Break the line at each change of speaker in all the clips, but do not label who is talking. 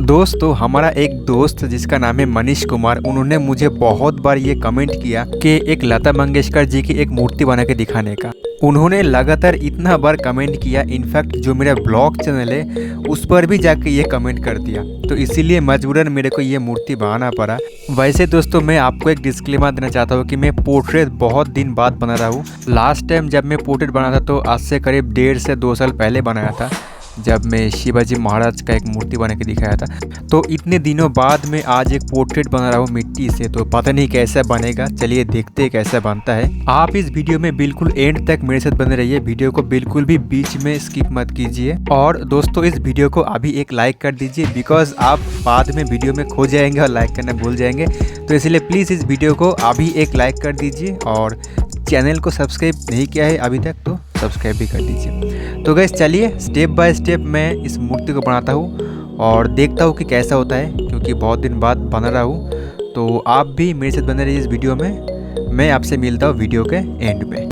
दोस्तों हमारा एक दोस्त जिसका नाम है मनीष कुमार, उन्होंने मुझे बहुत बार ये कमेंट किया कि एक लता मंगेशकर जी की एक मूर्ति बना के दिखाने का। उन्होंने लगातार इतना बार कमेंट किया, इनफैक्ट जो मेरा ब्लॉग चैनल है उस पर भी जाके ये कमेंट कर दिया, तो इसीलिए मजबूरन मेरे को ये मूर्ति बनाना पड़ा। वैसे दोस्तों मैं आपको एक डिस्क्लेमर देना चाहता हूँ कि मैं पोर्ट्रेट बहुत दिन बाद बना रहा हूँ। लास्ट टाइम जब मैं पोर्ट्रेट बना था तो आज से करीब 1.5 से 2 साल पहले बनाया था, जब मैं शिवाजी महाराज का एक मूर्ति बना के दिखाया था। तो इतने दिनों बाद मैं आज एक पोर्ट्रेट बना रहा हूँ मिट्टी से, तो पता नहीं कैसा बनेगा। चलिए देखते हैं कैसा बनता है। आप इस वीडियो में बिल्कुल एंड तक मेरे साथ बने रहिए, वीडियो को बिल्कुल भी बीच में स्किप मत कीजिए। और दोस्तों इस वीडियो को अभी एक लाइक कर दीजिए, बिकॉज आप बाद में वीडियो में खो जाएंगे और लाइक करना भूल जाएंगे। तो इसलिए प्लीज़ इस वीडियो को अभी एक लाइक कर दीजिए, और चैनल को सब्सक्राइब नहीं किया है अभी तक तो सब्सक्राइब भी कर दीजिए। तो गैस चलिए स्टेप बाय स्टेप मैं इस मूर्ति को बनाता हूँ और देखता हूँ कि कैसा होता है, क्योंकि बहुत दिन बाद बना रहा हूँ। तो आप भी मेरे साथ बने रहिए इस वीडियो में। मैं आपसे मिलता हूँ वीडियो के एंड में।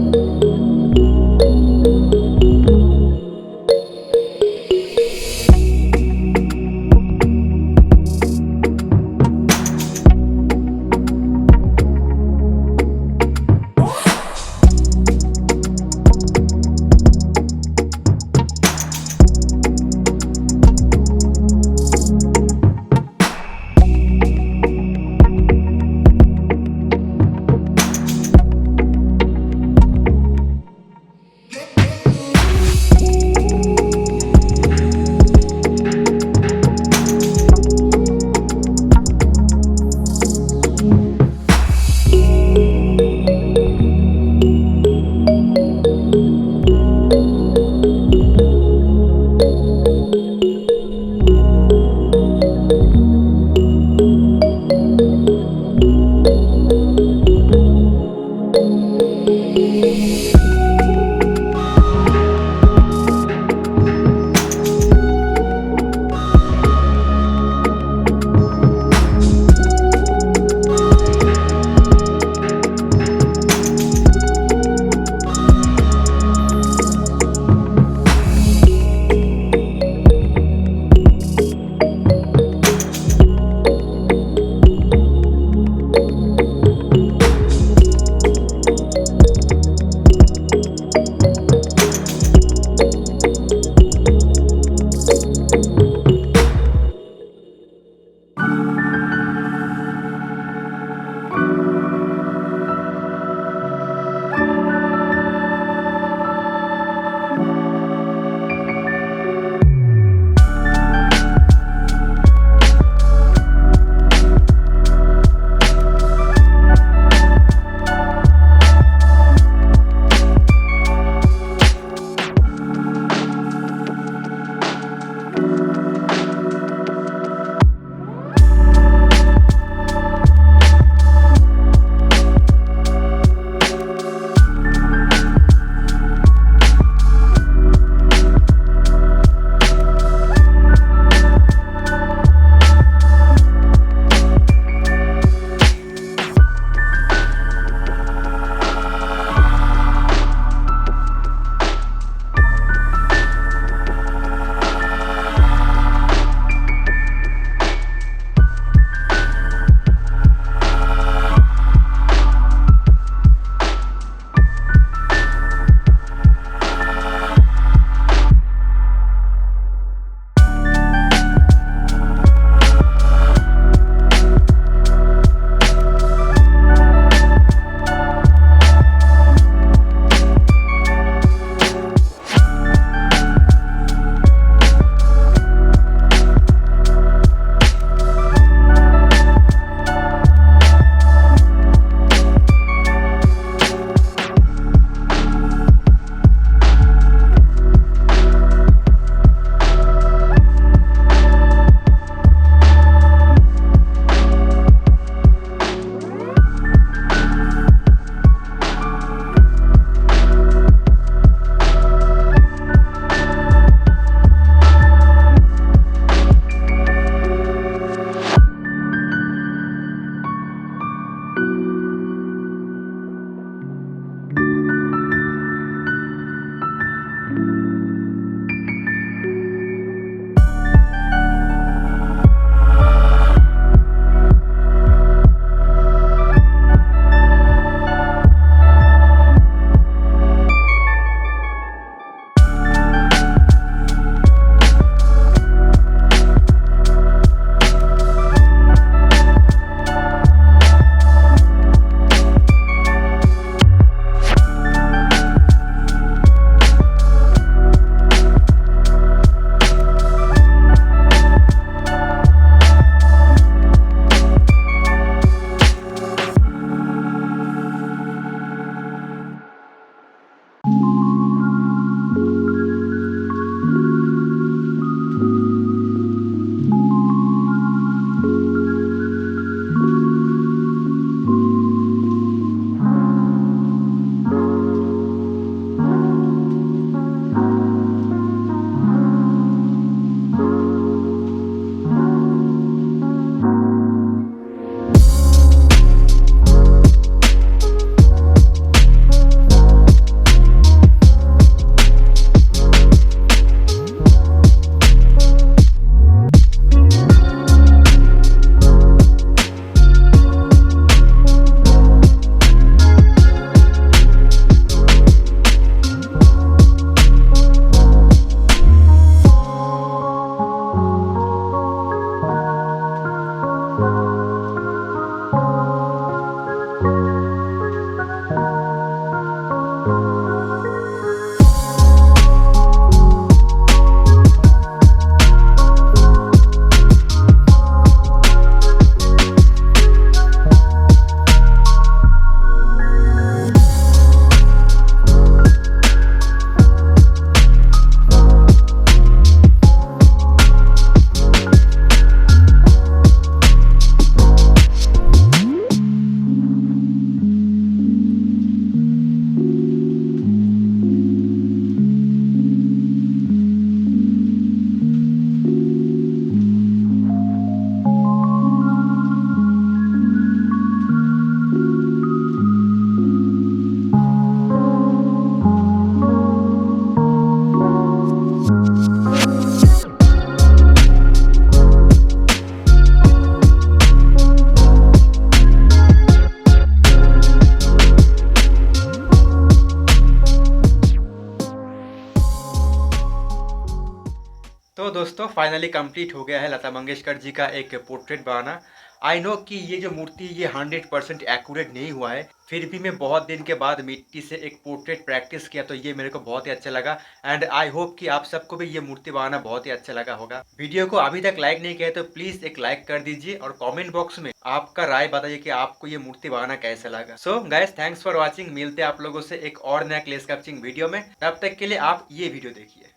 फाइनली कंप्लीट हो गया है लता मंगेशकर जी का एक पोर्ट्रेट बनाना। आई नो कि ये जो मूर्ति ये 100% एक्यूरेट नहीं हुआ है, फिर भी मैं बहुत दिन के बाद मिट्टी से एक पोर्ट्रेट प्रैक्टिस किया तो ये मेरे को बहुत ही अच्छा लगा। एंड आई होप कि आप सबको भी ये मूर्ति बनाना बहुत ही अच्छा लगा होगा। वीडियो को अभी तक लाइक नहीं किया तो प्लीज एक लाइक कर दीजिए और कमेंट बॉक्स में आपका राय बताइए कि आपको ये मूर्ति बनाना कैसा लगा। So guys, thanks for watching. मिलते हैं आप लोगों से एक और नया क्ले स्कल्पचिंग वीडियो में। तब तक के लिए आप ये वीडियो देखिए।